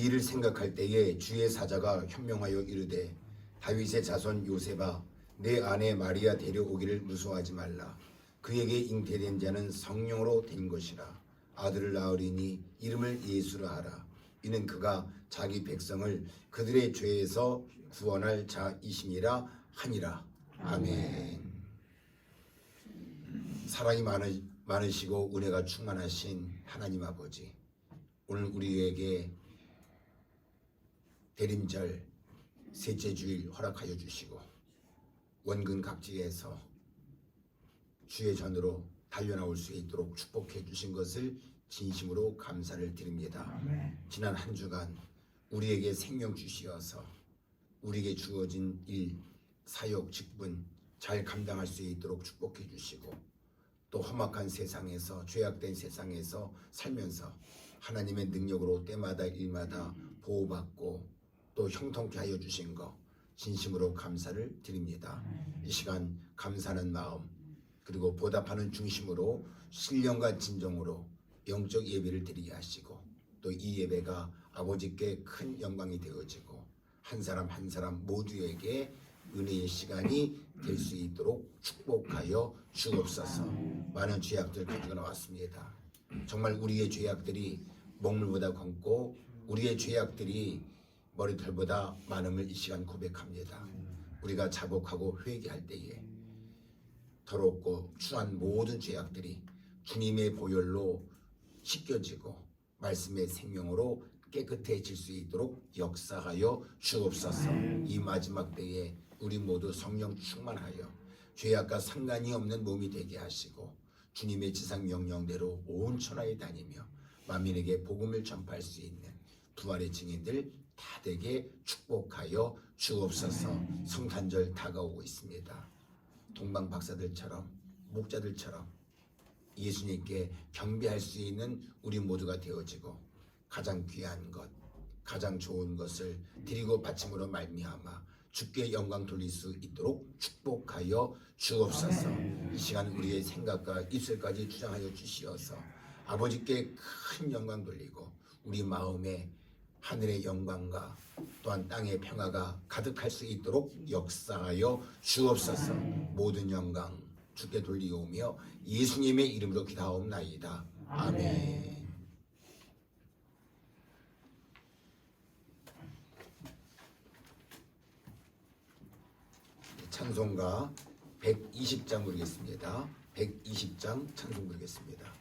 이를 생각할 때에 주의 사자가 현명하여 이르되 다윗의 자손 요셉아 내 아내 마리아 데려오기를 무서워하지 말라. 그에게 잉태된 자는 성령으로 된 것이라. 아들을 낳으리니 이름을 예수라 하라. 이는 그가 자기 백성을 그들의 죄에서 구원할 자이심이라 하니라. 아멘. 사랑이 많으시고 은혜가 충만하신 하나님 아버지, 오늘 우리에게 대림절 셋째 주일 허락하여 주시고 원근 각지에서 주의 전으로 달려나올 수 있도록 축복해 주신 것을 진심으로 감사를 드립니다. 지난 한 주간 우리에게 생명 주시어서 우리에게 주어진 일, 사역, 직분 잘 감당할 수 있도록 축복해 주시고 또 험악한 세상에서 죄악된 세상에서 살면서 하나님의 능력으로 때마다 일마다 보호받고 또 형통케 하여 주신 것 진심으로 감사를 드립니다. 이 시간 감사하는 마음 그리고 보답하는 중심으로 신령과 진정으로 영적 예배를 드리게 하시고 또 이 예배가 아버지께 큰 영광이 되어지고 한 사람 한 사람 모두에게 은혜의 시간이 될 수 있도록 축복하여 주옵소서. 많은 죄악들 가지고 나왔습니다. 정말 우리의 죄악들이 먹물보다 검고 우리의 죄악들이 머리털보다 많음을 이 시간 고백합니다. 우리가 자복하고 회개할 때에 더럽고 추한 모든 죄악들이 주님의 보혈로 씻겨지고 말씀의 생명으로 깨끗해질 수 있도록 역사하여 주옵소서. 이 마지막 때에 우리 모두 성령 충만하여 죄악과 상관이 없는 몸이 되게 하시고 주님의 지상 명령대로 온 천하에 다니며 만민에게 복음을 전파할 수 있는 부활의 증인들 다 되게 축복하여 주옵소서. 성탄절 다가오고 있습니다. 동방 박사들처럼 목자들처럼 예수님께 경배할 수 있는 우리 모두가 되어지고 가장 귀한 것, 가장 좋은 것을 드리고 바침으로 말미암아 주께 영광 돌릴 수 있도록 축복하여 주옵소서. 이 시간 우리의 생각과 입술까지 주장하여 주시어서 아버지께 큰 영광 돌리고 우리 마음에 하늘의 영광과 또한 땅의 평화가 가득할 수 있도록 역사하여 주옵소서. 모든 영광 주께 돌리오며 예수님의 이름으로 기도하옵나이다. 아멘. 찬송가 120장 부르겠습니다. 120장 찬송 부르겠습니다.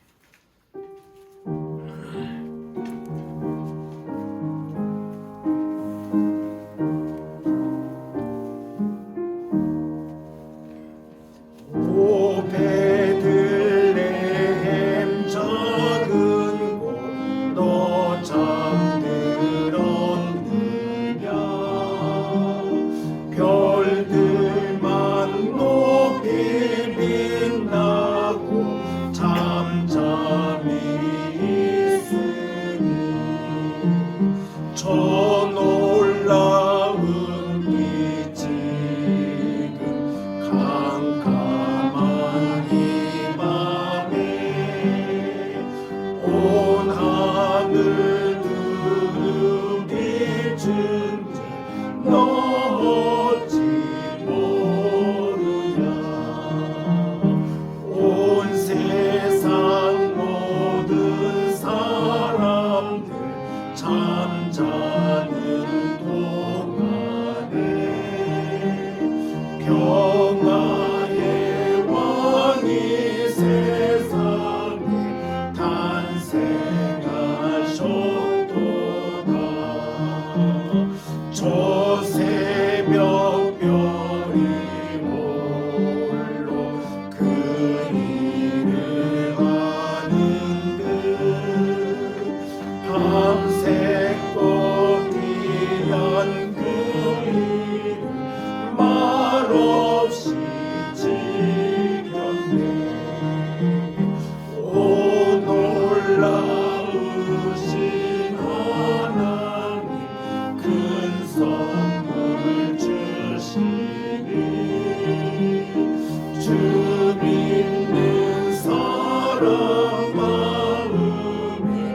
마음에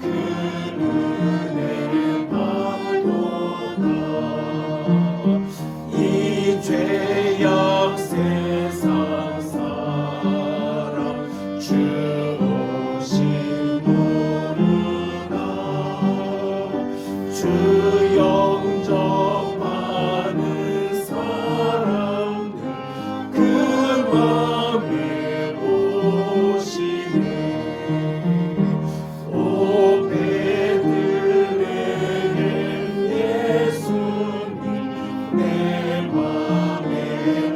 그 은혜 주 오심 모르나 주 영접하는 사람들 그 맘에 오시네. 오 베들레헴 예수님 내 맘에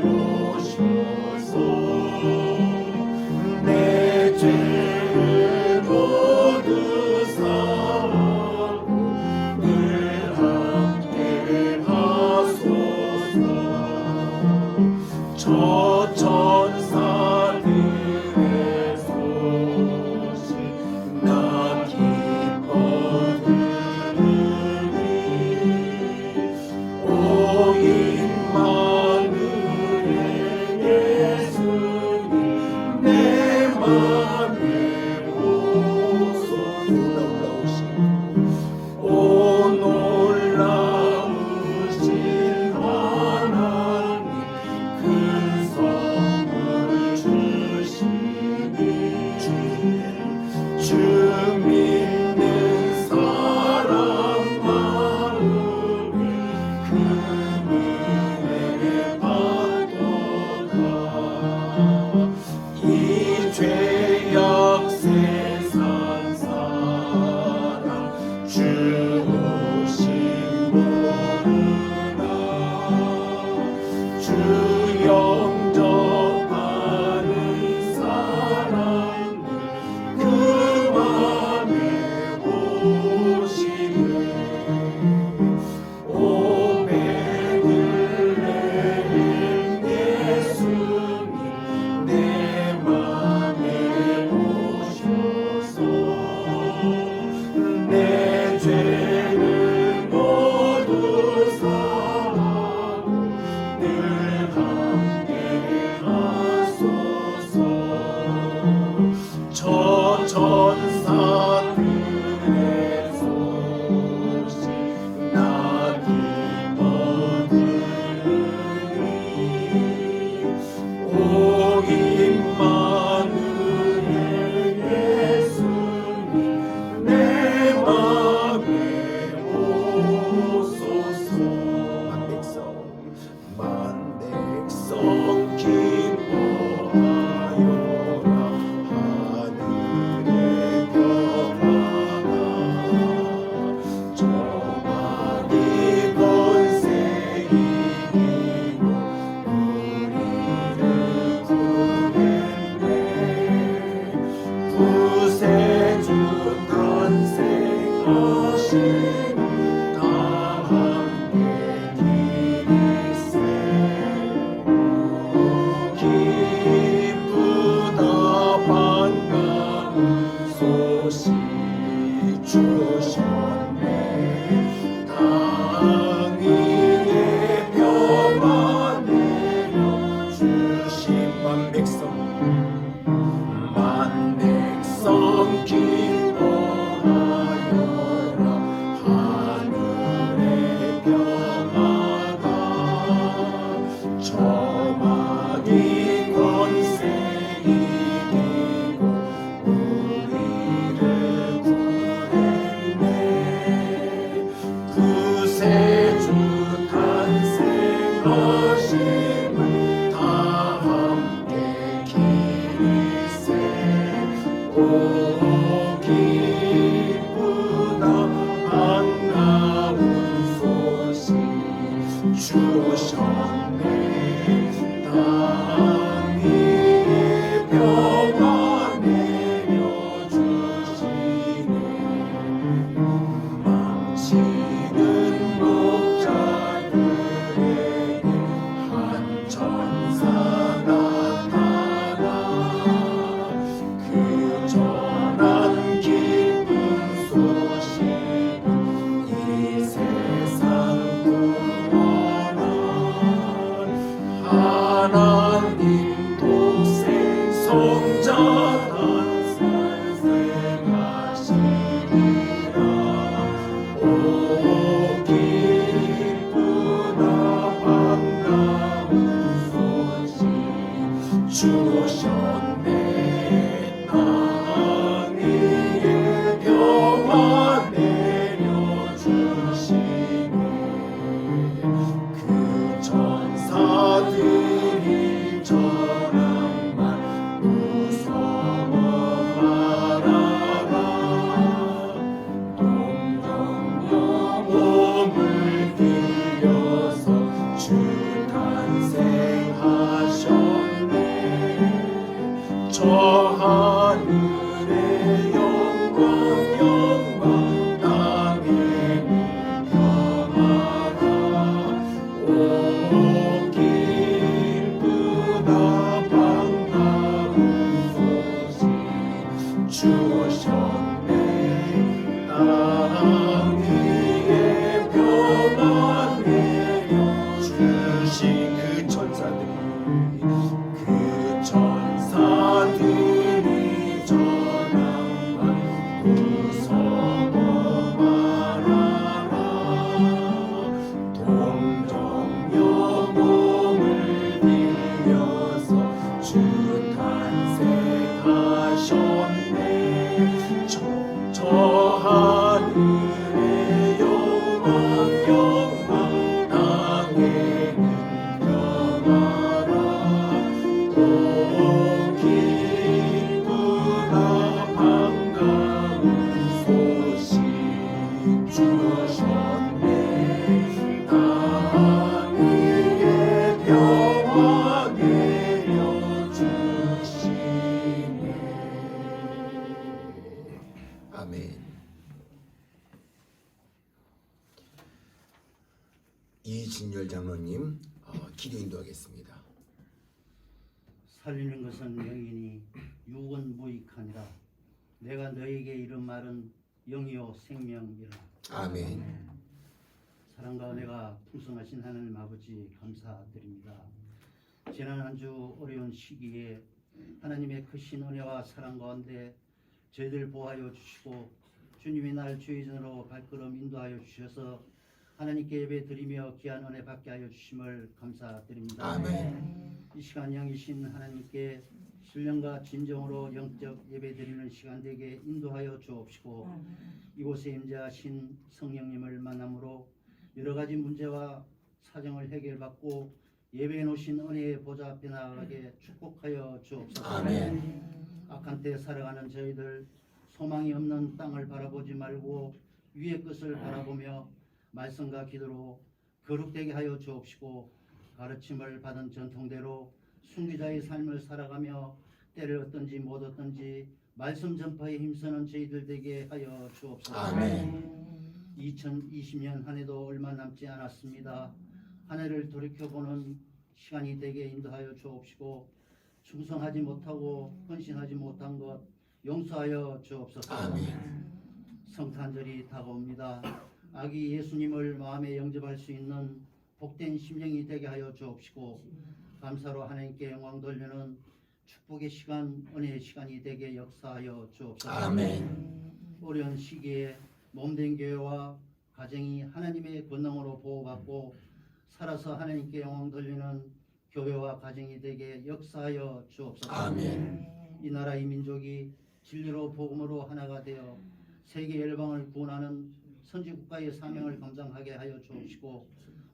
오셔서 내 죄를 모두 사하고 늘 함께 하소서. 저 천사들의 소식 나 기뻐 들으니 오 임마누엘 예수님 내 맘에 오소서. 오 놀라우신 하나님 큰 선물 주시니 주 믿는 사람 마음을 큰 은혜 받도다. 이 죄악 세상 사람 주 오심 모르나 주 영접하는 사람들 그 맘에 오시네. 오 베들레헴 예수님 내 맘에 오셔서 내 죄를 모두 사하고 늘 함께 하소서. 저 천사들의 소식 나 기뻐 들으니 오 임마누엘 예수님 내 맘에 오소서. 만백성 기뻐하여라 하늘의 평화가 저마리 권세 이기고 우리를 구했네. 구세주 탄생하시는 다 함께 기리세. 기쁘다 반가운 소식 주셨네. 땅 위에 평화 내려주신 만백성 기뻐하여라 하늘의 평화가 저마리 권세 이기고 우리를 구했네. 구세주 탄생하심을 다 함께 기리세. 오 기쁘다 반가운 소식 주셨네. 땅 위에 평화 내려주시네. 망치는 목자들에게 한 천사 나타나 그 전한 기쁜 소식은 이 세상 구원한 하나님 독생 성자 탄생하시리라. 오 기쁘다 반가운 소식 주셨네. 하늘의 영광 영광 땅의 평화라 오 기쁘다 반가운 소식 주셨네 땅 위에 평화 내려주신 그 천사들이 전함과 무서워 말하라 동정 영웅을 빌려서 주 탄생하셨네 저 하늘의 영광 영광 땅에는 평화라 오 기쁘다 반가운 소식 주셨네 땅 위에 평화 내려주시네. 아멘. 이진열 장로님 기도 인도하겠습니다. 살리는 것은 영이니 육은 무익하니라. 내가 너에게 이른 말은 영이요 생명이라. 아멘. 사랑과 은혜가 풍성하신 하나님 아버지 감사드립니다. 지난 한 주 어려운 시기에 하나님의 크신 은혜와 사랑 가운데 저희들 보호하여 주시고 주님의 날 주의전으로 발걸음 인도하여 주셔서 하나님께 예배 드리며 귀한 은혜 받게 하여 주심을 감사드립니다. 아멘. 이 시간 영이신 하나님께 신령과 진정으로 영적 예배 드리는 시간 되게 인도하여 주옵시고 이곳에 임재하신 성령님을 만남으로 여러 가지 문제와 사정을 해결받고 예배해 놓으신 은혜의 보좌 앞에 나아가게 축복하여 주옵소서. 아멘. 악한 때 살아가는 저희들 소망이 없는 땅을 바라보지 말고 위의 것을 바라보며 말씀과 기도로 거룩되게 하여 주옵시고 가르침을 받은 전통대로 순교자의 삶을 살아가며 때를 얻든지 못 얻든지 말씀 전파에 힘쓰는 저희들 되게 하여 주옵소서. 아멘. 2020년 한 해도 얼마 남지 않았습니다. 한 해를 돌이켜보는 시간이 되게 인도하여 주옵시고 충성하지 못하고 헌신하지 못한 것 용서하여 주옵소서. 아멘. 성탄절이 다가옵니다. 아기 예수님을 마음에 영접할 수 있는 복된 심령이 되게 하여 주옵시고 감사로 하나님께 영광 돌리는 축복의 시간, 은혜의 시간이 되게 역사하여 주옵소서. 아멘. 어려운 시기에 몸된 교회와 가정이 하나님의 권능으로 보호받고 살아서 하나님께 영광 돌리는 교회와 가정이 되게 역사하여 주옵소서. 아멘. 이 나라 이 민족이 진리로 복음으로 하나가 되어 세계 열방을 구원하는 선지국가의 사명을 감당하게 하여 주옵시고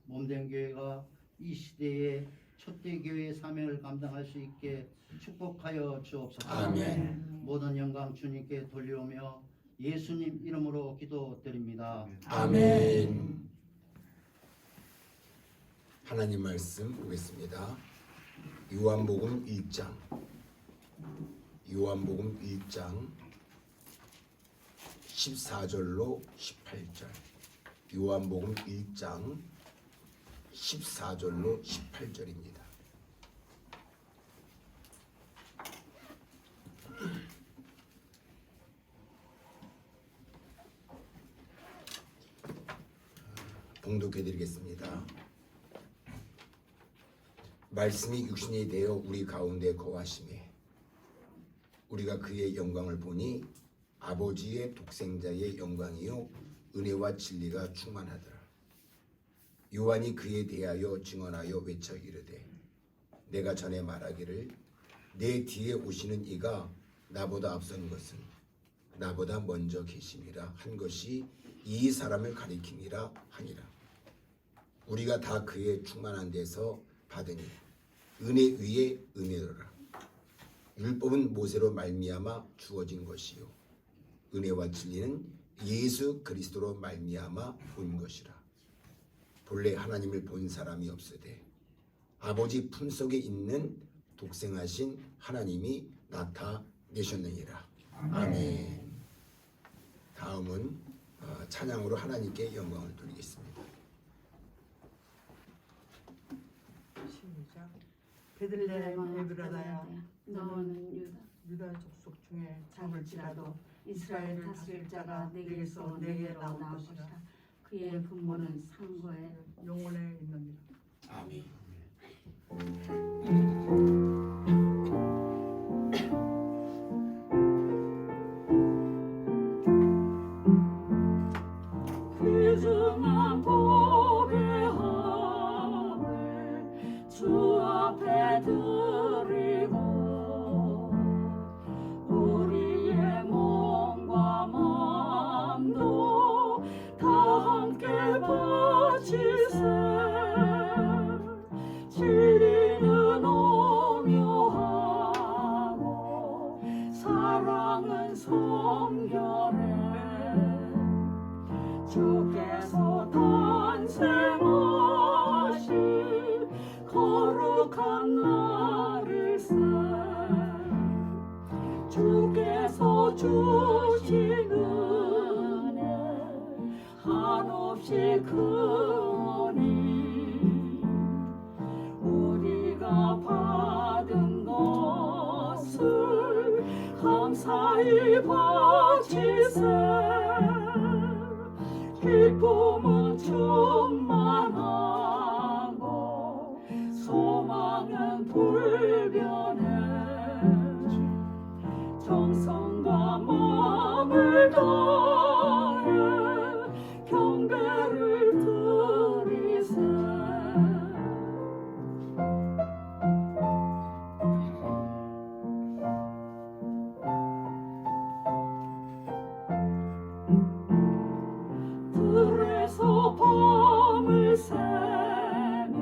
몸된 교회가 이 시대의 첫대 교회의 사명을 감당할 수 있게 축복하여 주옵소서. 아멘. 모든 영광 주님께 돌려오며 예수님 이름으로 기도드립니다. 아멘. 하나님 말씀 보겠습니다. 요한복음 1장 14절로 18절. 요한복음 1장 14절로 18절입니다. 봉독해 드리겠습니다. 말씀이 육신이 되어 우리 가운데 거하심에 우리가 그의 영광을 보니 아버지의 독생자의 영광이요 은혜와 진리가 충만하더라. 요한이 그에 대하여 증언하여 외쳐 이르되 내가 전에 말하기를 내 뒤에 오시는 이가 나보다 앞선 것은 나보다 먼저 계심이라 한 것이 이 사람을 가리킴이라 하니라. 우리가 다 그의 충만한 데서 받으니 은혜 위에 은혜로라. 율법은 모세로 말미암아 주어진 것이요 은혜와 진리는 예수 그리스도로 말미암아 온 것이라. 본래 하나님을 본 사람이 없으되 아버지 품속에 있는 독생하신 하나님이 나타내셨느니라. 아멘. 다음은 찬양으로 하나님께 영광을 돌리겠습니다. 시작. 베들레헴 에브라다야, 너는 유다 족속 중에 작을지라도 이스라엘을 다스릴 자가 내게서 내게 나올 것이라. 그의 분모는 상고에 영원에 있느니라. 아멘. 귀중한 보배함을 주 앞에 드리고 우리의 몸과 마음도 다 함께 바치세. 진리는 오묘하고 사랑은 성결해. 주께서 탄생하신 거룩한 날일세. 주께서 주신 은혜 한없이 크오니 우리가 받은 것을 감사히 바치세. 기쁨은 충만하고 소망은 불변해. 정성과 마음을 다해 경배를 드리세. 들에서 밤을 새며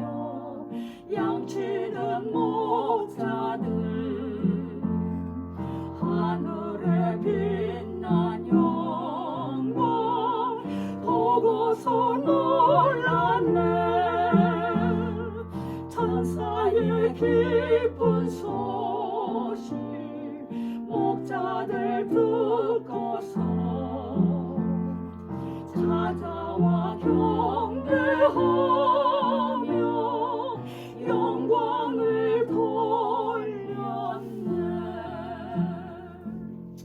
양치는 목자들 하늘에 빛난 영광 보고서 놀랐네. 천사의 기쁜 소식 목자들 듣고서 찾아와 경배하며 영광을 돌렸네.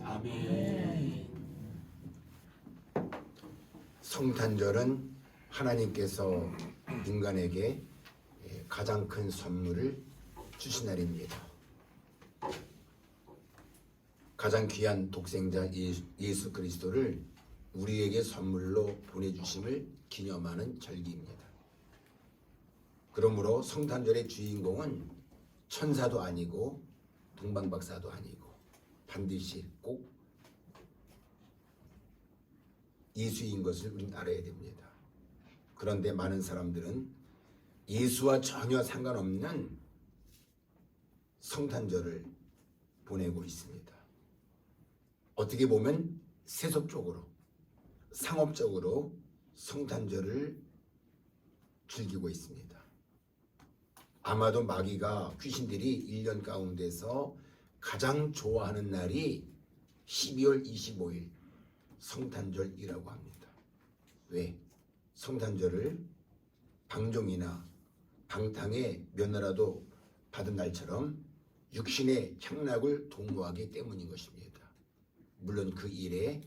아멘. 성탄절은 하나님께서 인간에게 가장 큰 선물을 주신 날입니다. 가장 귀한 독생자 예수 그리스도를 우리에게 선물로 보내주심을 기념하는 절기입니다. 그러므로 성탄절의 주인공은 천사도 아니고 동방박사도 아니고 반드시 꼭 예수인 것을 우리는 알아야 됩니다. 그런데 많은 사람들은 예수와 전혀 상관없는 성탄절을 보내고 있습니다. 어떻게 보면 세속적으로 상업적으로 성탄절을 즐기고 있습니다. 아마도 마귀가 귀신들이 1년 가운데서 가장 좋아하는 날이 12월 25일 성탄절이라고 합니다. 왜? 성탄절을 방종이나 방탕의 면허라도 받은 날처럼 육신의 향락을 도모하기 때문인 것입니다. 물론 그 일에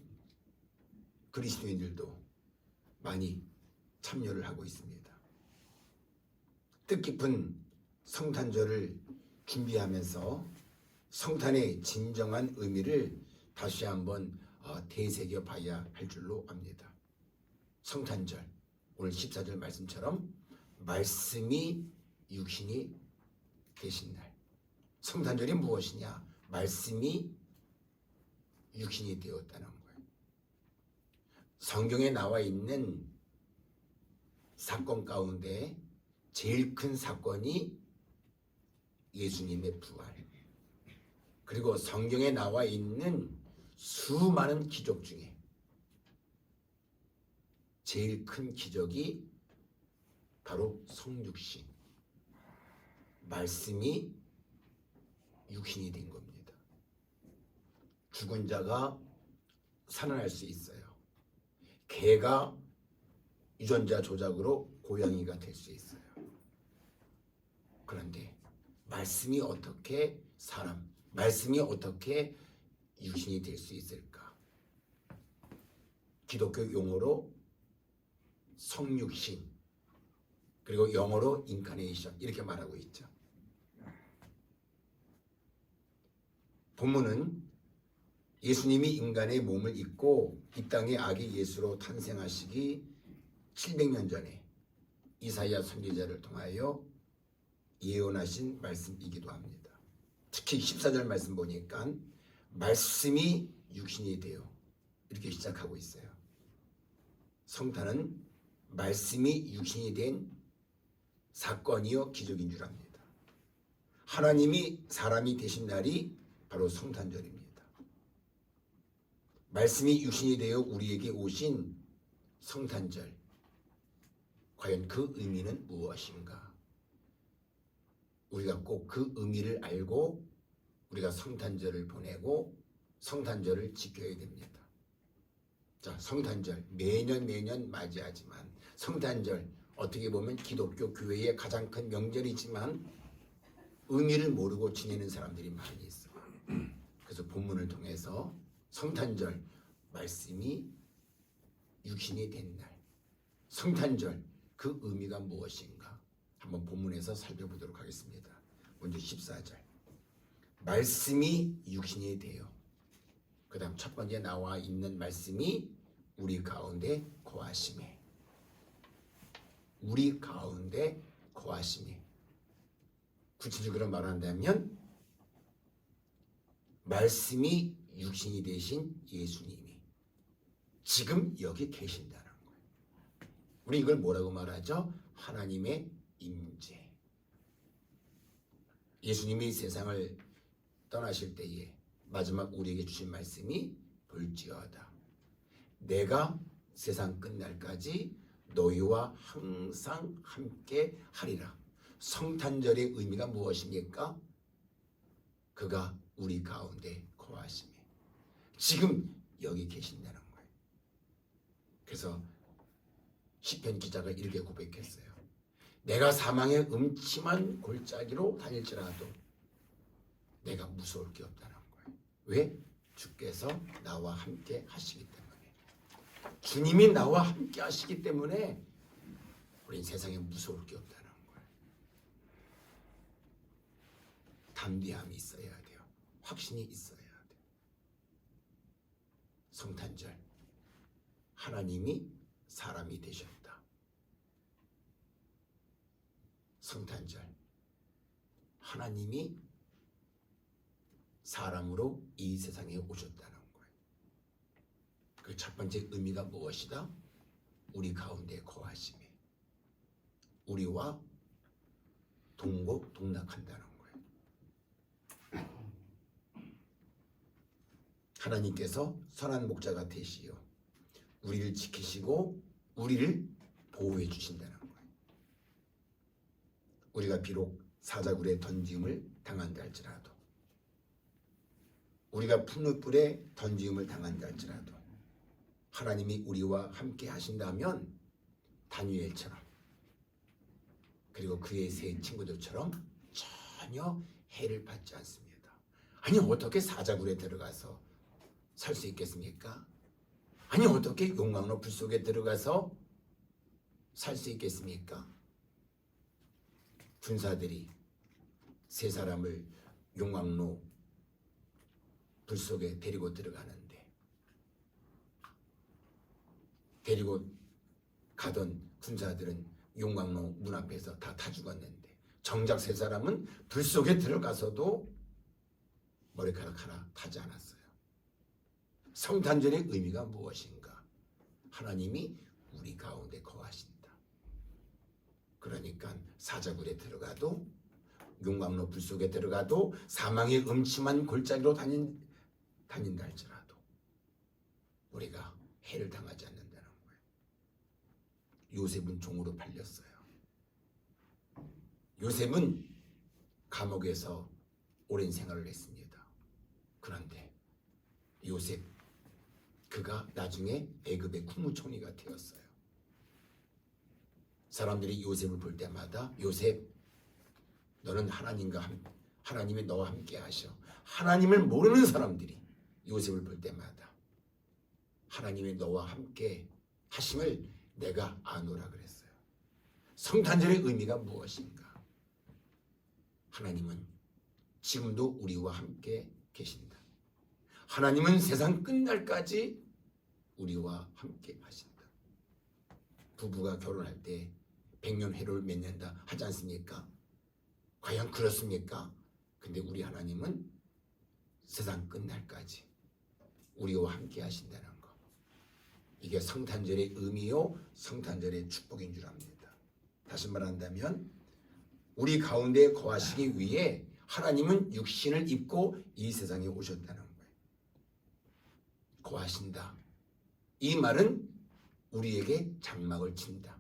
그리스도인들도 많이 참여를 하고 있습니다. 뜻깊은 성탄절을 준비하면서 성탄의 진정한 의미를 다시 한번 되새겨 봐야 할 줄로 압니다. 성탄절, 오늘 14절 말씀처럼 말씀이 육신이 되신 날. 성탄절이 무엇이냐? 말씀이 육신이 되었다는 거예요. 성경에 나와 있는 사건 가운데 제일 큰 사건이 예수님의 부활, 그리고 성경에 나와 있는 수많은 기적 중에 제일 큰 기적이 바로 성육신, 말씀이 육신이 된 겁니다. 죽은 자가 살아날 수 있어요. 개가 유전자 조작으로 고양이가 될 수 있어요. 그런데 말씀이 어떻게 말씀이 어떻게 육신이 될 수 있을까? 기독교 용어로 성육신, 그리고 영어로 인카네이션 이렇게 말하고 있죠. 본문은 예수님이 인간의 몸을 입고 이 땅에 아기 예수로 탄생하시기 700년 전에 이사야 선지자를 통하여 예언하신 말씀이기도 합니다. 특히 14절 말씀 보니까 말씀이 육신이 되어 이렇게 시작하고 있어요. 성탄은 말씀이 육신이 된 사건이요 기적인 줄 압니다. 하나님이 사람이 되신 날이 바로 성탄절입니다. 말씀이 육신이 되어 우리에게 오신 성탄절, 과연 그 의미는 무엇인가? 우리가 꼭 그 의미를 알고 우리가 성탄절을 보내고 성탄절을 지켜야 됩니다. 자, 성탄절 매년 맞이하지만 성탄절 어떻게 보면 기독교 교회의 가장 큰 명절이지만 의미를 모르고 지내는 사람들이 많이 있어요. 그래서 본문을 통해서 성탄절 말씀이 육신이 된 날, 성탄절 그 의미가 무엇인가 한번 본문에서 살펴보도록 하겠습니다. 먼저 14절 말씀이 육신이 되어, 그 다음 첫 번째 나와 있는 말씀이 우리 가운데 거하심에, 우리 가운데 거하심에. 구체적으로 말한다면 말씀이 육신이 되신 예수님이 지금 여기 계신다는 거예요. 우리 이걸 뭐라고 말하죠? 하나님의 임재. 예수님이 세상을 떠나실 때에 마지막 우리에게 주신 말씀이 볼지어다 내가 세상 끝날까지 너희와 항상 함께 하리라. 성탄절의 의미가 무엇입니까? 그가 우리 가운데 거하심에 지금 여기 계신다는 거예요. 그래서 시편 기자가 이렇게 고백했어요. 내가 사망의 음침한 골짜기로 다닐지라도 내가 무서울 게 없다는 거예요. 왜? 주께서 나와 함께 하시기 때문에. 주님이 나와 함께 하시기 때문에 우린 세상에 무서울 게 없다는 거예요. 담대함이 있어야 돼요. 확신이 있어야 돼요. 성탄절 하나님이 사람이 되셨다. 성탄절 하나님이 사람으로 이 세상에 오셨다는 거예요. 그 첫 번째 의미가 무엇이다? 우리 가운데 거하심에 우리와 동고동락한다는 거예요. 하나님께서 선한 목자가 되시어 우리를 지키시고 우리를 보호해 주신다는 거예요. 우리가 비록 사자굴에 던짐을 당한다 할지라도, 우리가 푸느불에 던짐을 당한다 할지라도 하나님이 우리와 함께 하신다면 다니엘처럼 그리고 그의 세 친구들처럼 전혀 해를 받지 않습니다. 아니 어떻게 사자굴에 들어가서 살 수 있겠습니까? 아니 어떻게 용광로 불 속에 들어가서 살 수 있겠습니까? 군사들이 세 사람을 용광로 불 속에 데리고 들어가는데 데리고 가던 군사들은 용광로 문 앞에서 다 죽었는데 정작 세 사람은 불 속에 들어가서도 머리카락 하나 타지 않았어요. 성탄절의 의미가 무엇인가? 하나님이 우리 가운데 거하신다. 그러니까 사자굴에 들어가도 용광로 불 속에 들어가도 사망의 음침한 골짜기로 다닌다 할지라도 우리가 해를 당하지 않는다는 거예요. 요셉은 종으로 팔렸어요. 요셉은 감옥에서 오랜 생활을 했습니다. 그런데 요셉, 그가 나중에 애굽의 국무총리가 되었어요. 사람들이 요셉을 볼 때마다 요셉, 너는 하나님이 너와 함께 하셔. 하나님을 모르는 사람들이 요셉을 볼 때마다 하나님이 너와 함께 하심을 내가 아노라 그랬어요. 성탄절의 의미가 무엇인가? 하나님은 지금도 우리와 함께 계신다. 하나님은 세상 끝날까지 우리와 함께 하신다. 부부가 결혼할 때 100년 회로를 맺는다 하지 않습니까? 과연 그렇습니까? 근데 우리 하나님은 세상 끝날까지 우리와 함께 하신다는 거. 이게 성탄절의 의미요, 성탄절의 축복인 줄 압니다. 다시 말한다면 우리 가운데 거하시기 위해 하나님은 육신을 입고 이 세상에 오셨다는 거예요. 거하신다. 이 말은 우리에게 장막을 친다.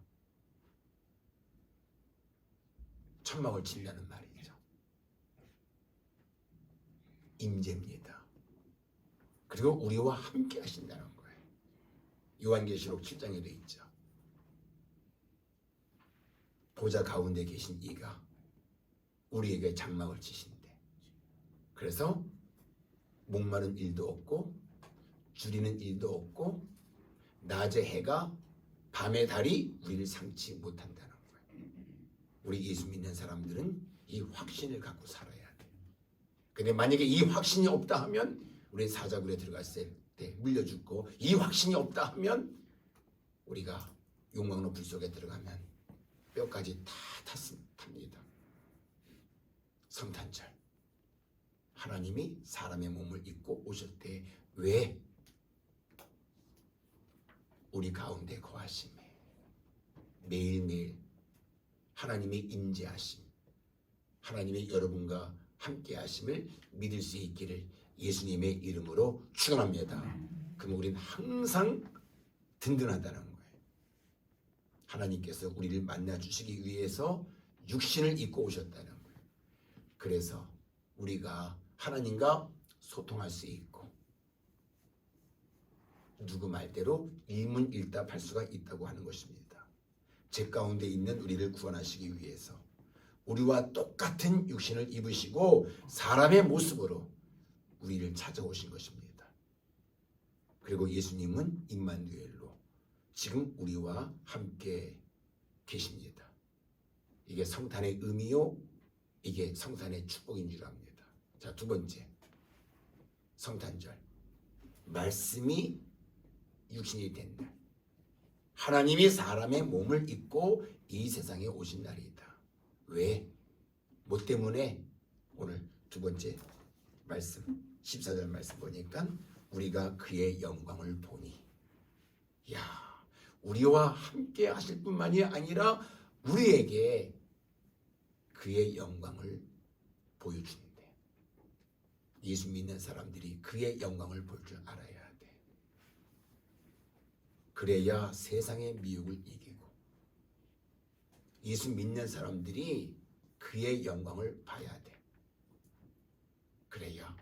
천막을 친다는 말이죠. 임재입니다. 그리고 우리와 함께 하신다는 거예요. 요한계시록 7장에 되어 있죠. 보좌 가운데 계신 이가 우리에게 장막을 치신대. 그래서 목마른 일도 없고 줄이는 일도 없고 낮의 해가 밤의 달이 우리를 상치 못한다는 거예요. 우리 예수 믿는 사람들은 이 확신을 갖고 살아야 돼. 근데 만약에 이 확신이 없다 하면 우리 사자굴에 들어갔을 때 물려 죽고, 이 확신이 없다 하면 우리가 용광로 불 속에 들어가면 뼈까지 다 탑니다. 성탄절 하나님이 사람의 몸을 입고 오셨대. 왜? 우리 가운데 거하심에 매일매일 하나님의 임재하심, 하나님의 여러분과 함께 하심을 믿을 수 있기를 예수님의 이름으로 축원합니다. 그럼 우리는 항상 든든하다는 거예요. 하나님께서 우리를 만나 주시기 위해서 육신을 입고 오셨다는 거예요. 그래서 우리가 하나님과 소통할 수 있고 누구 말대로 일문일답할 수가 있다고 하는 것입니다. 제 가운데 있는 우리를 구원하시기 위해서 우리와 똑같은 육신을 입으시고 사람의 모습으로 우리를 찾아오신 것입니다. 그리고 예수님은 임마누엘로 지금 우리와 함께 계십니다. 이게 성탄의 의미요, 이게 성탄의 축복인 줄 압니다. 자, 두 번째, 성탄절, 말씀이 육신이 된 날, 하나님이 사람의 몸을 입고 이 세상에 오신 날이다. 왜? 뭐 때문에? 오늘 두 번째 말씀 14절 말씀 보니까 우리가 그의 영광을 보니, 야, 우리와 함께 하실 뿐만이 아니라 우리에게 그의 영광을 보여주는데, 예수 믿는 사람들이 그의 영광을 볼 줄 알아야 돼. 그래야 세상의 미혹을 이기고, 예수 믿는 사람들이 그의 영광을 봐야 돼. 그래야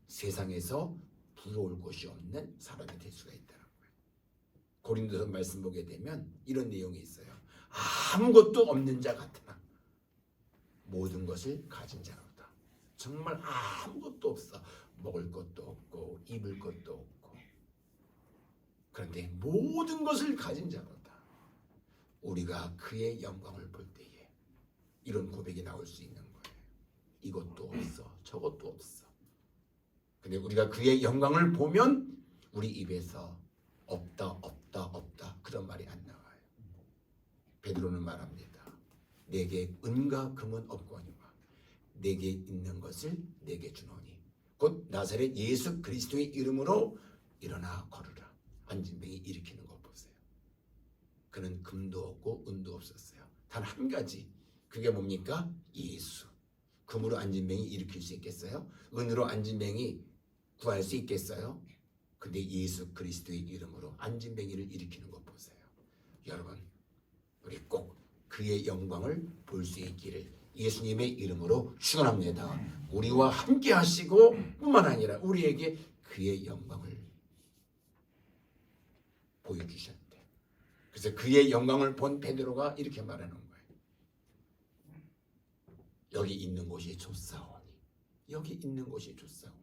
세상에서 부러울 곳이 없는 사람이 될 수가 있다는 거예요. 고린도서 말씀 보게 되면 이런 내용이 있어요. 아무것도 없는 자 같으나 모든 것을 가진 자로다. 정말 아무것도 없어. 먹을 것도 없고 입을 것도 없고, 그런데 모든 것을 가진 자로다. 우리가 그의 영광을 볼 때에 이런 고백이 나올 수 있는 거예요. 이것도 없어, 저것도 없어. 근데 우리가 그의 영광을 보면 우리 입에서 없다 그런 말이 안 나와요. 베드로는 말합니다. 내게 은과 금은 없거니와 내게 있는 것을 내게 주노니 곧 나사렛 예수 그리스도의 이름으로 일어나 걸으라. 안진뱅이 일으키는 것 보세요. 그는 금도 없고 은도 없었어요. 단 한 가지, 그게 뭡니까? 예수. 금으로 안진뱅이 일으킬 수 있겠어요? 은으로 안진뱅이 구할 수 있겠어요? 근데 예수 그리스도의 이름으로 안진뱅이를 일으키는 것 보세요. 여러분, 우리 꼭 그의 영광을 볼 수 있기를 예수님의 이름으로 축원합니다. 우리와 함께 하시고 뿐만 아니라 우리에게 그의 영광을 보여주셨대. 그래서 그의 영광을 본 베드로가 이렇게 말하는 거예요. 여기 있는 곳이 좋사오니, 여기 있는 곳이 좋사오니.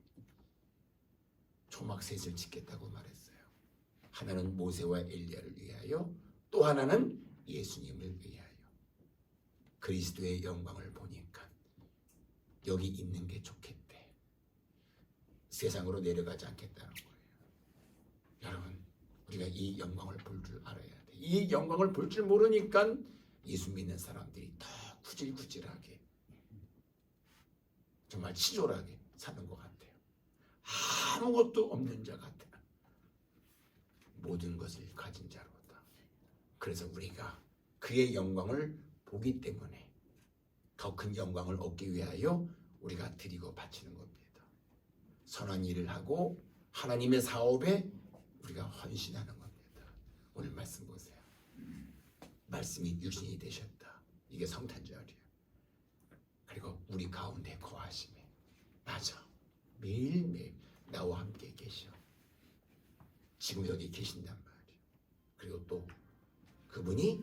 초막 셋을 짓겠다고 말했어요. 하나는 모세와 엘리야를 위하여, 또 하나는 예수님을 위하여. 그리스도의 영광을 보니까 여기 있는 게 좋겠대. 세상으로 내려가지 않겠다는 거예요. 여러분, 우리가 이 영광을 볼 줄 알아야 돼. 이 영광을 볼 줄 모르니까 예수 믿는 사람들이 더 구질구질하게, 정말 치졸하게 사는 것 같아요. 아무것도 없는 자 같아. 모든 것을 가진 자로다. 그래서 우리가 그의 영광을 보기 때문에 더 큰 영광을 얻기 위하여 우리가 드리고 바치는 겁니다. 선한 일을 하고 하나님의 사업에 우리가 헌신하는 겁니다. 오늘 말씀 보세요. 말씀이 육신이 되셨다. 이게 성탄절이에요. 그리고 우리 가운데 거하심에, 맞아, 매일매일 나와 함께 계셔. 지금 여기 계신단 말이에요. 그리고 또 그분이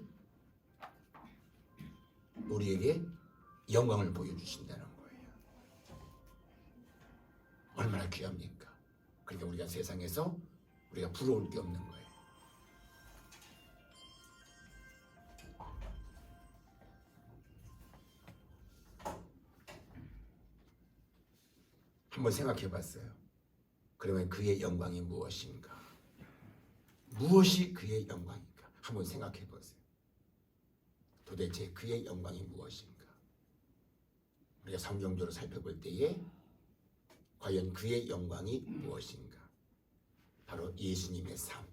우리에게 영광을 보여주신다는 거예요. 얼마나 귀합니까? 그러니까 우리가 세상에서 우리가 부러울 게 없는 거예요. 한번 생각해 봤어요. 그러면 그의 영광이 무엇인가? 무엇이 그의 영광인가? 한번 생각해 보세요. 도대체 그의 영광이 무엇인가? 우리가 성경적으로 살펴볼 때에 과연 그의 영광이 무엇인가? 바로 예수님의 삶.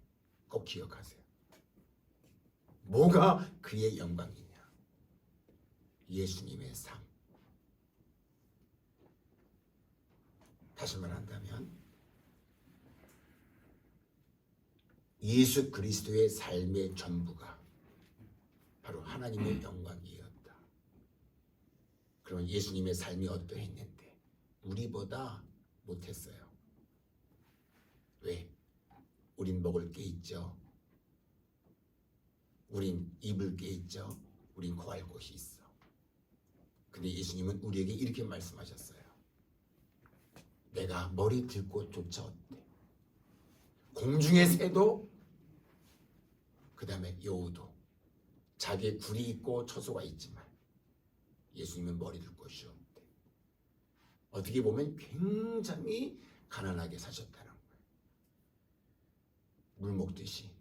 꼭 기억하세요. 뭐가 그의 영광이냐? 예수님의 삶. 다시 말한다면 예수 그리스도의 삶의 전부가 바로 하나님의 영광이었다. 그러면 예수님의 삶이 어떠했는데? 우리보다 못했어요. 왜? 우린 먹을 게 있죠. 우린 입을 게 있죠. 우린 거할 곳이 있어. 근데 예수님은 우리에게 이렇게 말씀하셨어요. 내가 머리 들 곳조차 없대. 공중의 새도, 그 다음에 여우도 자기의 굴이 있고 처소가 있지만 예수님은 머리 들 곳이 없대. 어떻게 보면 굉장히 가난하게 사셨다는 거예요. 물 먹듯이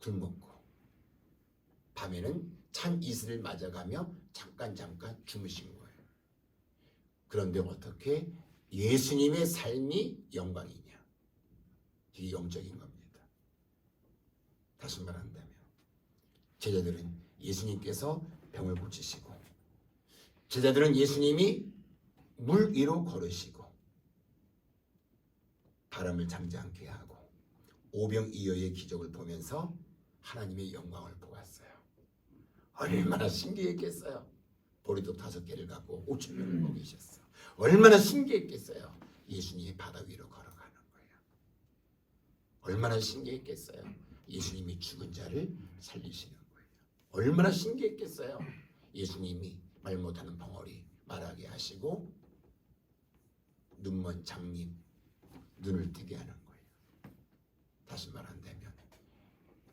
굶었고, 밤에는 찬 이슬을 맞아가며 잠깐 주무신 거예요. 그런데 어떻게 예수님의 삶이 영광이냐? 이게 영적인 겁니다. 다시 말한다면 제자들은 예수님께서 병을 고치시고, 제자들은 예수님이 물 위로 걸으시고 바람을 잠잠케 하고 오병이어의 기적을 보면서 하나님의 영광을 보았어요. 얼마나 신기했겠어요. 보리떡 5개를 갖고 5,000명을 먹이셨어. 얼마나 신기했겠어요. 예수님이 바다 위로 걸어가는 거예요. 얼마나 신기했겠어요. 예수님이 죽은 자를 살리시는 거예요. 얼마나 신기했겠어요. 예수님이 말 못하는 벙어리 말하게 하시고 눈먼 장님 눈을 뜨게 하는 거예요. 다시 말한다면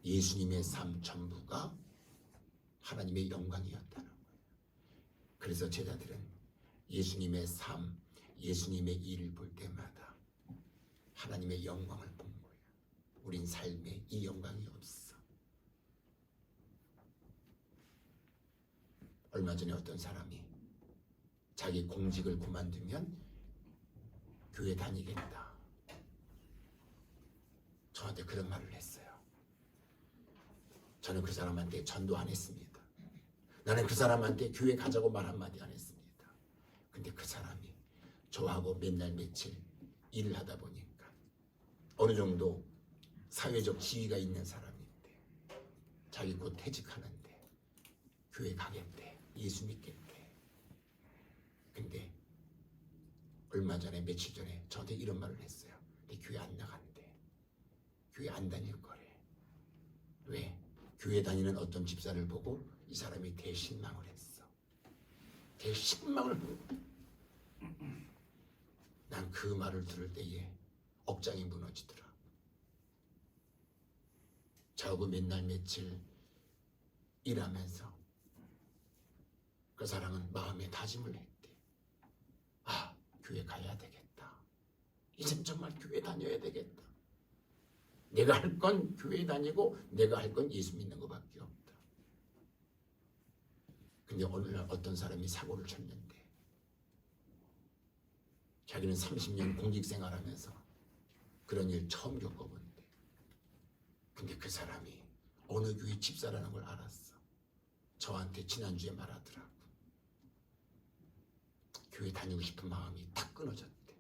예수님의 삶 전부가 하나님의 영광이었다는 거예요. 그래서 제자들은 예수님의 삶, 예수님의 일을 볼 때마다 하나님의 영광을 본 거예요. 우린 삶에 이 영광이 없어. 얼마 전에 어떤 사람이 자기 공직을 그만두면 교회 다니겠다. 저한테 그런 말을 했어요. 저는 그 사람한테 전도 안 했습니다. 나는 그 사람한테 교회 가자고 말 한마디 안 했습니다. 근데 그 사람이 저하고 맨날 며칠 일을 하다 보니까 어느 정도 사회적 지위가 있는 사람인데 자기 곧 퇴직하는데 교회 가겠대. 예수 믿겠대. 근데 얼마 전에 며칠 전에 저한테 이런 말을 했어요. 근데 교회 안 나간대. 교회 안 다닐 거래. 왜? 교회 다니는 어떤 집사를 보고 이 사람이 대신망을 했어. 대신망을. 난 그 말을 들을 때에 억장이 무너지더라. 저하고 맨날 며칠 일하면서 그 사람은 마음에 다짐을 했대. 아, 교회 가야 되겠다. 이젠 정말 교회 다녀야 되겠다. 내가 할 건 교회 다니고 내가 할 건 예수 믿는 것밖에 없다. 근데 오늘날 어떤 사람이 사고를 쳤는데 자기는 30년 공직생활하면서 그런 일 처음 겪어본대. 근데 그 사람이 어느 교회 집사라는 걸 알았어. 저한테 지난주에 말하더라고. 교회 다니고 싶은 마음이 딱 끊어졌대.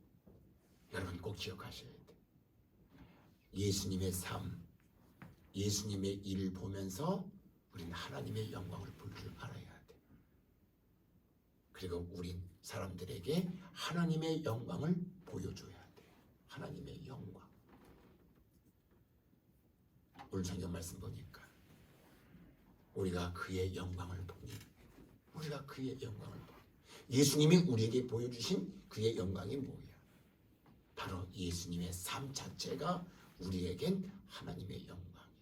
여러분 꼭 기억하셔야 돼. 예수님의 삶, 예수님의 일을 보면서 우리는 하나님의 영광을 볼 줄 알아야 돼. 그리고 우린 사람들에게 하나님의 영광을 보여줘야 돼. 하나님의 영광. 오늘 성경 말씀 보니까 우리가 그의 영광을 보니, 우리가 그의 영광을 보니, 예수님이 우리에게 보여주신 그의 영광이 뭐야? 바로 예수님의 삶 자체가 우리에겐 하나님의 영광이에요.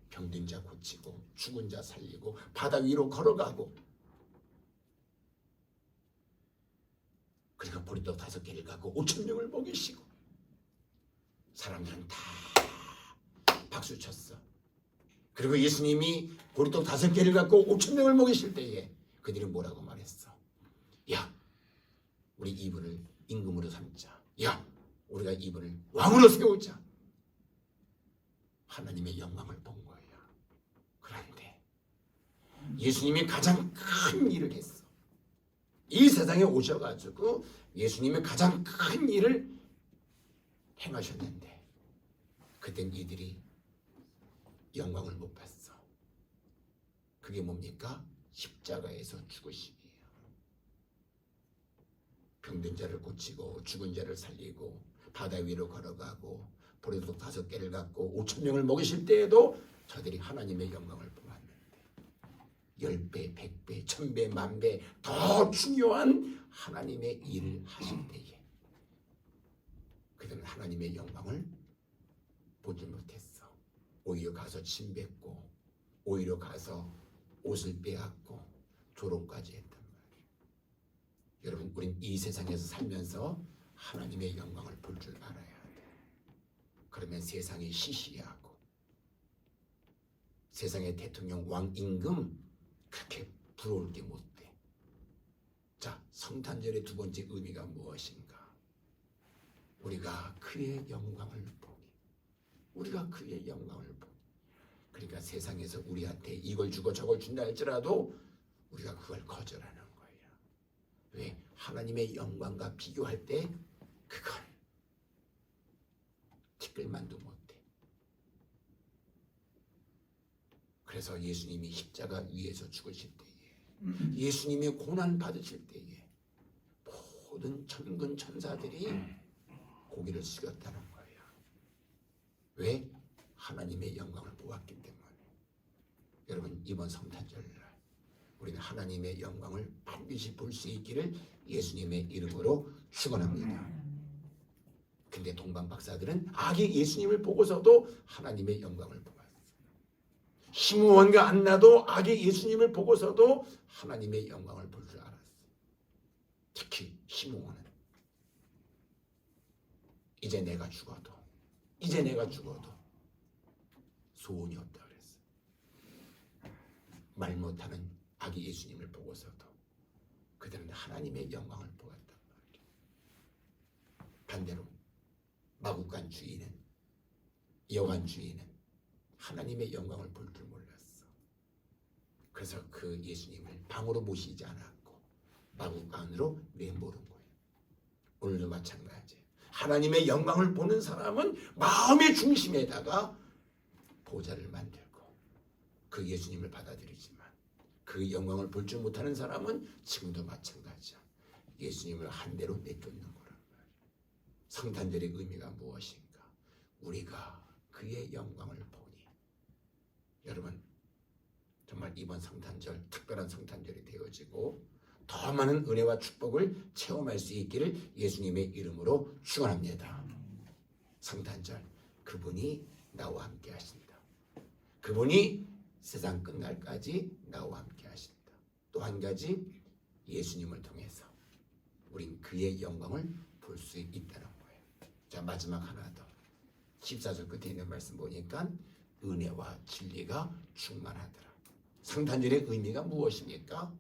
병든 자 고치고 죽은 자 살리고 바다 위로 걸어가고, 그리고 보리떡 5개를 갖고 5,000명을 먹이시고, 사람들은 다 박수 쳤어. 그리고 예수님이 보리떡 5개를 갖고 5,000명을 먹이실 때에 그들은 뭐라고 말했어? 야, 우리 이분을 임금으로 삼자. 야, 우리가 이분을 왕으로 세우자. 하나님의 영광을 본 거야. 그런데 예수님이 가장 큰 일을 했어. 이 세상에 오셔가지고 예수님이 가장 큰 일을 행하셨는데 그땐 이들이 영광을 못 봤어. 그게 뭡니까? 십자가에서 죽으심이에요. 병든 자를 고치고 죽은 자를 살리고 바다 위로 걸어가고 보리떡 5개를 갖고 5,000명을 먹이실 때에도 저들이 하나님의 영광을 보았는데 10배, 100배, 1000배, 10,000배 더 중요한 하나님의 일을 하실 때에 그들은 하나님의 영광을 보지 못했어. 오히려 가서 침 뱉고 오히려 가서 옷을 빼앗고 조롱까지 했단 말이에요. 여러분, 우린 이 세상에서 살면서 하나님의 영광을 볼 줄 알아야 돼. 그러면 세상이 시시하고 세상의 대통령 왕 임금 그렇게 부러울 게 못 돼. 자, 성탄절의 두 번째 의미가 무엇인가? 우리가 그의 영광을 보니, 우리가 그의 영광을 보니. 그러니까 세상에서 우리한테 이걸 주고 저걸 준다 할지라도 우리가 그걸 거절하는 거예요. 왜? 하나님의 영광과 비교할 때 그건 티끌만도 못해. 그래서 예수님이 십자가 위에서 죽으실 때에, 예수님이 고난 받으실 때에 모든 천군 천사들이 고개를 숙였다는 거예요. 왜? 하나님의 영광을 보았기 때문에. 여러분, 이번 성탄절날 우리는 하나님의 영광을 반드시 볼 수 있기를 예수님의 이름으로 축원합니다. 근데 동방 박사들은 아기 예수님을 보고서도 하나님의 영광을 보았어. 시므온과 안나도 아기 예수님을 보고서도 하나님의 영광을 볼 줄 알았어. 특히 시므온은 이제 내가 죽어도 소원이 없다 그랬어. 말 못하는 아기 예수님을 보고서도 그들은 하나님의 영광을 보았단 말이야. 반대로 마구간 주인은, 여관 주인은 하나님의 영광을 볼 줄 몰랐어. 그래서 그 예수님을 방으로 모시지 않았고 마구간으로 내모른 거예요. 오늘도 마찬가지예요. 하나님의 영광을 보는 사람은 마음의 중심에다가 보좌를 만들고 그 예수님을 받아들이지만 그 영광을 볼 줄 못하는 사람은 지금도 마찬가지야. 예수님을 한 대로 내쫓는 거란 말이야. 성탄절의 의미가 무엇인가? 우리가 그의 영광을 보니. 여러분, 정말 이번 성탄절 특별한 성탄절이 되어지고 더 많은 은혜와 축복을 체험할 수 있기를 예수님의 이름으로 축원합니다. 성탄절, 그분이 나와 함께 하신다. 그분이 세상 끝날까지 나와 함께 하신다. 또 한 가지, 예수님을 통해서 우린 그의 영광을 볼 수 있다는 거예요. 자, 마지막 하나 더. 14절 끝에 있는 말씀 보니까 은혜와 진리가 충만하더라. 성탄절의 의미가 무엇입니까?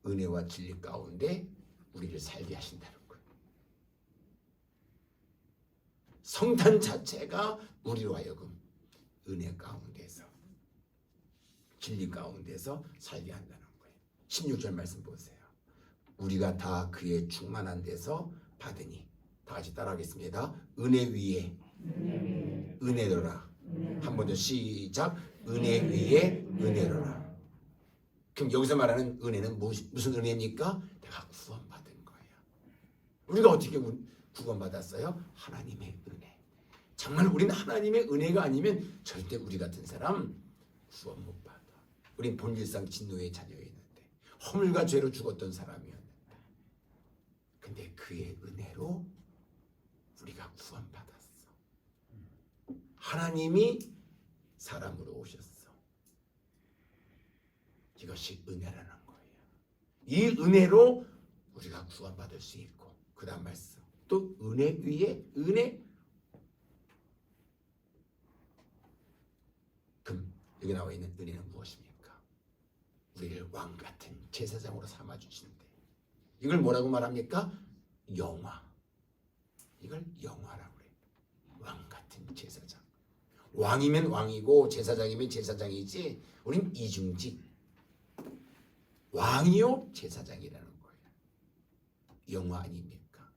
은혜와 진리 가운데 우리를 살게 하신다는 거예요. 성탄 자체가 우리로 하여금 은혜 가운데서, 진리 가운데서 살게 한다는 거예요. 16절 말씀 보세요. 우리가 다 그의 충만한 데서 받으니, 다 같이 따라하겠습니다. 은혜 위에 은혜로라. 한 번 더 시작. 은혜 위에 은혜로라. 그럼 여기서 말하는 은혜는 무슨 은혜입니까? 내가 구원받은 거예요. 우리가 어떻게 구원받았어요? 하나님의 은혜. 정말 우리는 하나님의 은혜가 아니면 절대 우리 같은 사람 구원 못 받아. 우린 본질상 진노의 자녀였는데, 허물과 죄로 죽었던 사람이었는데, 근데 그의 은혜로 우리가 구원받았어. 하나님이 사람으로 오셨어. 이것이 은혜라는 거예요. 이 은혜로 우리가 구원받을 수 있고, 그 다음 말씀 또 은혜 위에 은혜. 그럼 여기 나와 있는 은혜는 무엇입니까? 우리를 왕같은 제사장으로 삼아주시는데, 이걸 뭐라고 말합니까? 영화. 이걸 영화라고 그래요. 왕같은 제사장. 왕이면 왕이고 제사장이면 제사장이지, 우린 이중직. 왕이요 제사장이라는 거예요. 영화 아닙니까?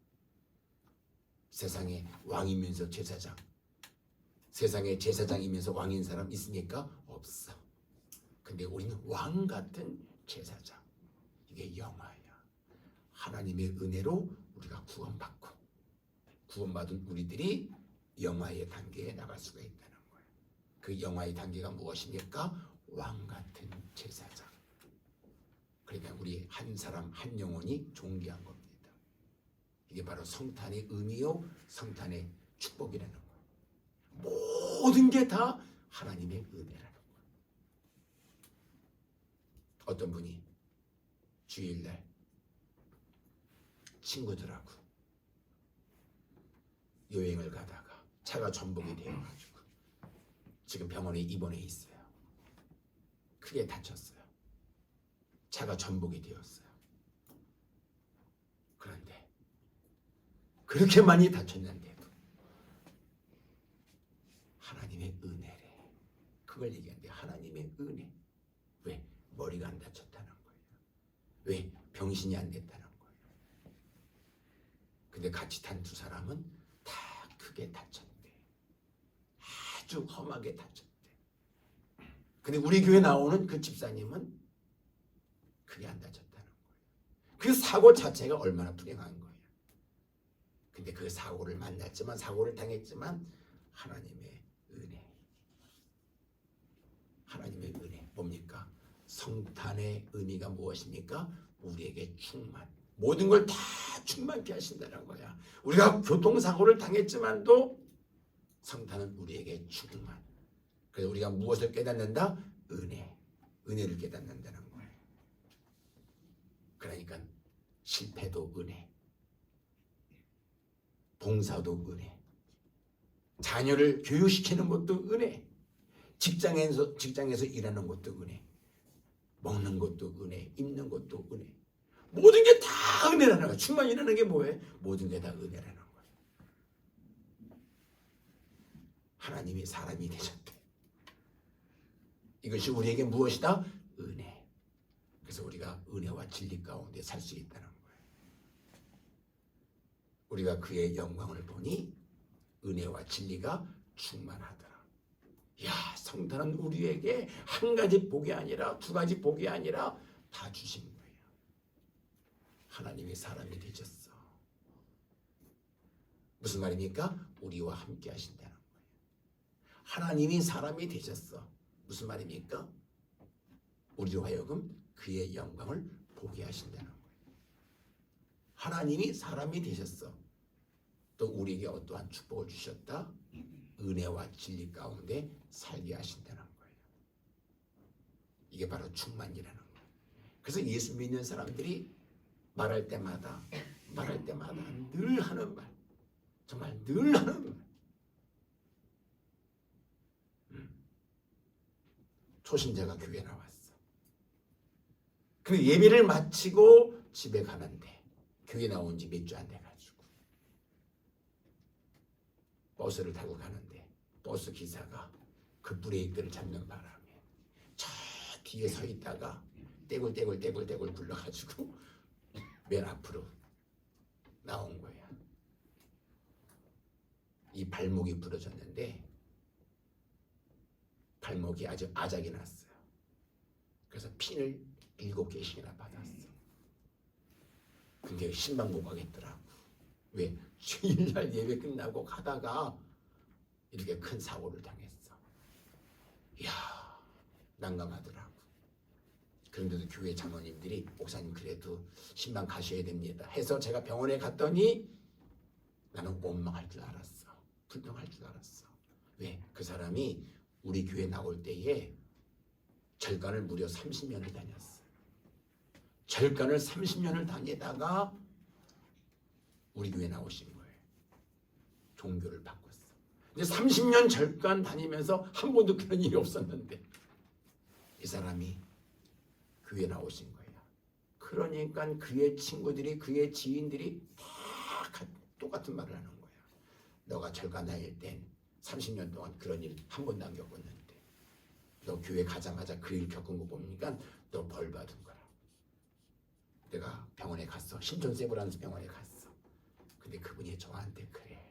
세상에 왕이면서 제사장, 세상에 제사장이면서 왕인 사람 있습니까? 없어. 근데 우리는 왕 같은 제사장. 이게 영화야. 하나님의 은혜로 우리가 구원받고, 구원받은 우리들이 영화의 단계에 나갈 수가 있다는 거예요. 그 영화의 단계가 무엇입니까? 왕 같은 제사장. 그러니까 우리 한 사람 한 영혼이 존귀한 겁니다. 이게 바로 성탄의 의미요, 성탄의 축복이라는 거예요. 모든 게 다 하나님의 은혜라는 거예요. 어떤 분이 주일날 친구들하고 여행을 가다가 차가 전복이 되어가지고 지금 병원에 입원해 있어요. 크게 다쳤어요. 차가 전복이 되었어요. 그런데 그렇게 많이 다쳤는데도 하나님의 은혜래. 그걸 얘기하는데, 하나님의 은혜. 왜? 머리가 안 다쳤다는 거예요. 왜? 병신이 안 됐다는 거예요. 근데 같이 탄 두 사람은 다 크게 다쳤대. 아주 험하게 다쳤대. 근데 우리 교회 나오는 그 집사님은 크게 안 다쳤다는 거예요. 그 사고 자체가 얼마나 불행한 거예요. 근데 그 사고를 만났지만, 사고를 당했지만 하나님의 은혜. 하나님의 은혜. 뭡니까? 성탄의 의미가 무엇입니까? 우리에게 충만. 모든 걸 다 충만케 하신다는 거야. 우리가 교통사고를 당했지만도 성탄은 우리에게 충만. 그래서 우리가 무엇을 깨닫는다? 은혜. 은혜를 깨닫는다는 거예요. 그러니까 실패도 은혜, 봉사도 은혜, 자녀를 교육시키는 것도 은혜, 직장에서 일하는 것도 은혜, 먹는 것도 은혜, 입는 것도 은혜. 모든 게 다 은혜라는 거야. 충만이라는 게 뭐예요? 모든 게 다 은혜라는 거야. 하나님이 사람이 되셨대. 이것이 우리에게 무엇이다? 은혜. 그래서 우리가 은혜와 진리 가운데 살 수 있다는 거예요. 우리가 그의 영광을 보니 은혜와 진리가 충만하더라. 야, 성탄은 우리에게 한 가지 복이 아니라, 두 가지 복이 아니라 다 주신 거예요. 하나님이 사람이 되셨어. 무슨 말입니까? 우리와 함께 하신다는 거예요. 하나님이 사람이 되셨어. 무슨 말입니까? 우리로 하여금 그의 영광을 보게 하신다는 거예요. 하나님이 사람이 되셨어. 또 우리에게 어떠한 축복을 주셨다? 은혜와 진리 가운데 살게 하신다는 거예요. 이게 바로 충만이라는 거예요. 그래서 예수 믿는 사람들이 말할 때마다 늘 하는 말, 정말 늘 하는 말. 초신자가 교회 나왔어. 근데 예배를 마치고 집에 가는데 교회 나온 지 몇 주 안 돼가지고 버스를 타고 가는데 버스 기사가 그 브레이크를 잡는 바람에 저 뒤에 서 있다가 떼굴떼굴 굴러가지고 맨 앞으로 나온 거야. 이 발목이 부러졌는데 발목이 아주 아작이 났어요. 그래서 핀을 7개씩이나 받았어. 근데 신방 못 가겠더라고. 왜? 주일날 예배 끝나고 가다가 이렇게 큰 사고를 당했어. 이야, 난감하더라고. 그런데도 교회 장로님들이 목사님 그래도 신방 가셔야 됩니다 해서 제가 병원에 갔더니 나는 원망할 줄 알았어. 불평할 줄 알았어. 왜? 그 사람이 우리 교회 나올 때에 절간을 무려 30년을 다녔어. 절간을 30년을 다니다가 우리 교회 나오신 거예요. 종교를 바꿨어. 근데 30년 절간 다니면서 한 번도 그런 일이 없었는데 이 사람이 교회 나오신 거야. 그러니까 그의 친구들이, 그의 지인들이 다 똑같은 말을 하는 거야. 너가 절간 다닐 땐 30년 동안 그런 일 한 번도 안 겪었는데 너 교회 가자마자 그 일 겪은 거 보니까 너 벌 받은 거라. 내가 병원에 갔어. 신촌세브란스 병원에 갔어. 근데 그분이 저한테 그래.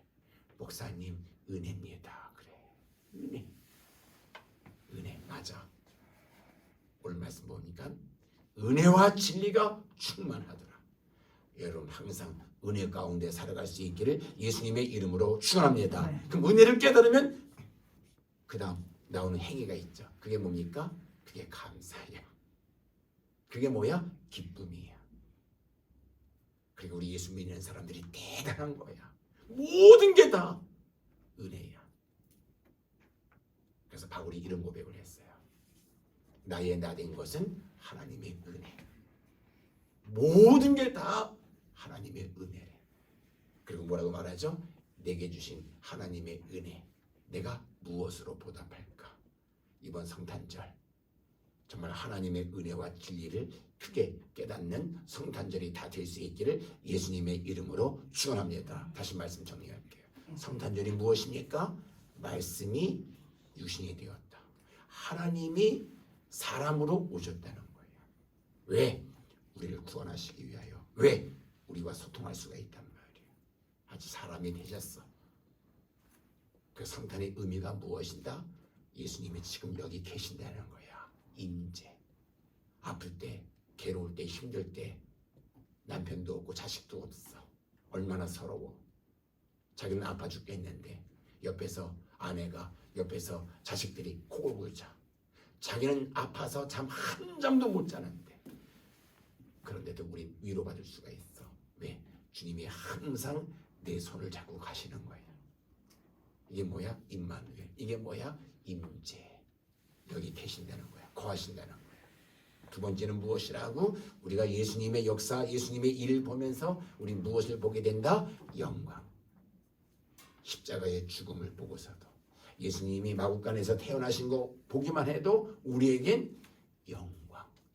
목사님 은혜입니다. 그래. 은혜 맞아. 오늘 말씀 보니까 은혜와 진리가 충만하더라. 여러분 항상 은혜 가운데 살아갈 수 있기를 예수님의 이름으로 축원합니다. 그럼 은혜를 깨달으면 그 다음 나오는 행위가 있죠. 그게 뭡니까? 그게 감사야. 그게 뭐야? 기쁨이야. 그리고 우리 예수 믿는 사람들이 대단한 거야. 모든 게 다 은혜야. 그래서 바울이 이런 고백을 했어요. 나의 나된 것은 하나님의 은혜. 모든 게 다 하나님의 은혜래. 그리고 뭐라고 말하죠? 내게 주신 하나님의 은혜. 내가 무엇으로 보답할까? 이번 성탄절 정말 하나님의 은혜와 진리를 크게 깨닫는 성탄절이 다 될 수 있기를 예수님의 이름으로 축원합니다. 다시 말씀 정리할게요. 성탄절이 무엇입니까? 말씀이 육신이 되었다. 하나님이 사람으로 오셨다는 거예요. 왜? 우리를 구원하시기 위하여. 왜? 우리와 소통할 수가 있단 말이에요. 아주 사람이 되셨어. 그 성탄의 의미가 무엇이다? 예수님이 지금 여기 계신다는 거야. 임재. 아플 때, 괴로울 때, 힘들 때 남편도 없고 자식도 없어. 얼마나 서러워. 자기는 아파 죽겠는데 옆에서 아내가, 옆에서 자식들이 코골 골자. 자기는 아파서 잠 한 잠도 못 자는데 그런데도 우리 위로받을 수가 있어. 왜? 주님이 항상 내 손을 잡고 가시는 거예요. 이게 뭐야? 임마누엘. 이게 뭐야? 임재. 여기 계신다는 거야. 거하신다는 거야. 두 번째는 무엇이라고? 우리가 예수님의 역사, 예수님의 일을 보면서 우리 무엇을 보게 된다? 영광. 십자가의 죽음을 보고서도 예수님이 마구간에서 태어나신 거 보기만 해도 우리에겐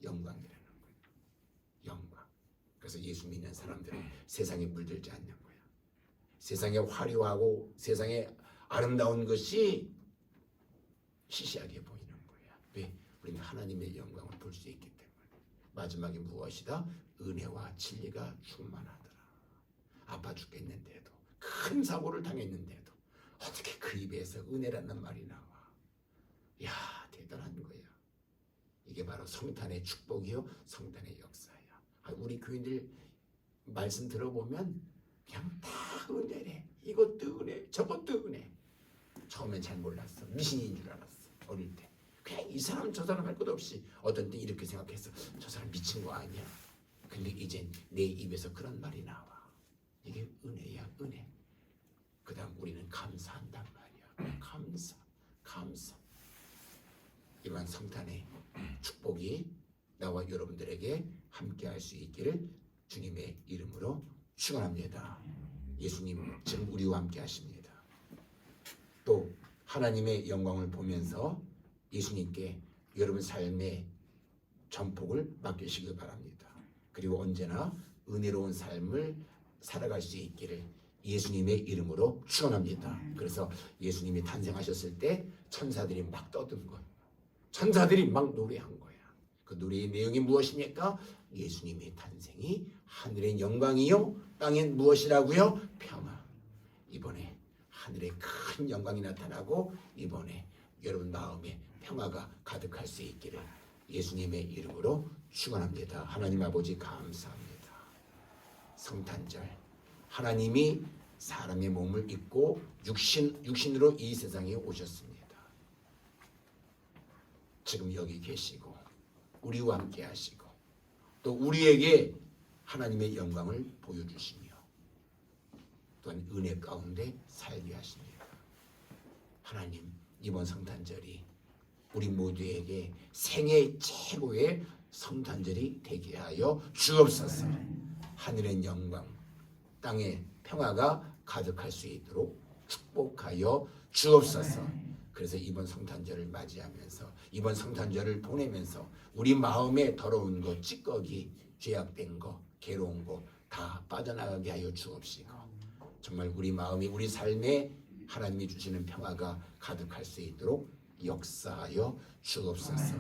영광이라는 거예요. 영광. 그래서 예수 믿는 사람들은 세상에 물들지 않는 거야. 세상에 화려하고 세상에 아름다운 것이 시시하게 보이는 거야. 왜? 우리는 하나님의 영광을 볼 수 있기 때문에. 마지막에 무엇이다? 은혜와 진리가 충만하더라. 아파 죽겠는데도, 큰 사고를 당했는데도 어떻게 그 입에서 은혜라는 말이 나와. 이야, 대단한 거야. 이게 바로 성탄의 축복이요, 성탄의 역사야. 우리 교인들 말씀 들어보면 그냥 다 은혜래. 이것도 은혜, 저것도 은혜. 처음엔 잘 몰랐어. 미신인 줄 알았어. 어릴 때. 그냥 이 사람 저 사람 할 것 없이 어떤 때 이렇게 생각했어. 저 사람 미친 거 아니야. 근데 이젠 내 입에서 그런 말이 나와. 이게 은혜야, 은혜. 그 다음 우리는 감사한단 말이야. 감사. 이러한 성탄의 축복이 나와 여러분들에게 함께 할 수 있기를 주님의 이름으로 축원합니다. 예수님 지금 우리와 함께 하십니다. 또 하나님의 영광을 보면서 예수님께 여러분 삶의 전폭을 맡기시기 바랍니다. 그리고 언제나 은혜로운 삶을 살아갈 수 있기를 예수님의 이름으로 축원합니다. 그래서 예수님이 탄생하셨을 때 천사들이 막 떠든 거예요. 천사들이 막 노래한 거야. 그 노래의 내용이 무엇입니까? 예수님의 탄생이 하늘의 영광이요 땅엔 무엇이라고요? 평화. 이번에 하늘에 큰 영광이 나타나고 이번에 여러분 마음에 평화가 가득할 수 있기를 예수님의 이름으로 축원합니다. 하나님 아버지 감사합니다. 성탄절 하나님이 사람의 몸을 입고 육신으로 이 세상에 오셨습니다. 지금 여기 계시고 우리와 함께 하시고 또 우리에게 하나님의 영광을 보여주시며 또한 은혜 가운데 살게 하십니다. 하나님 이번 성탄절이 우리 모두에게 생애 최고의 성탄절이 되게 하여 주옵소서. 하늘의 영광 땅에 평화가 가득할 수 있도록 축복하여 주옵소서. 그래서 이번 성탄절을 맞이하면서 이번 성탄절을 보내면서 우리 마음에 더러운 것, 찌꺼기, 죄악된 것, 괴로운 것 다 빠져나가게 하여 주옵시고 정말 우리 마음이 우리 삶에 하나님이 주시는 평화가 가득할 수 있도록 역사하여 주옵소서.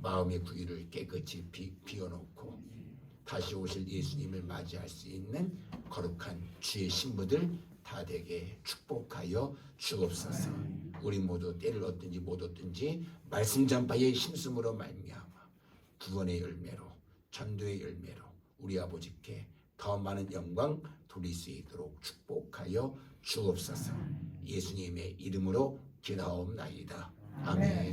마음의 구유를 깨끗이 비워놓고 다시 오실 예수님을 맞이할 수 있는 거룩한 주의 신부들 다 되게 축복하여 주옵소서. 우리 모두 때를 얻든지 못 얻든지 말씀 전파의 힘쓰므로 말미암아 구원의 열매로 전도의 열매로 우리 아버지께 더 많은 영광 돌릴 수 있도록 축복하여 주옵소서. 예수님의 이름으로 기도하옵나이다. 아멘.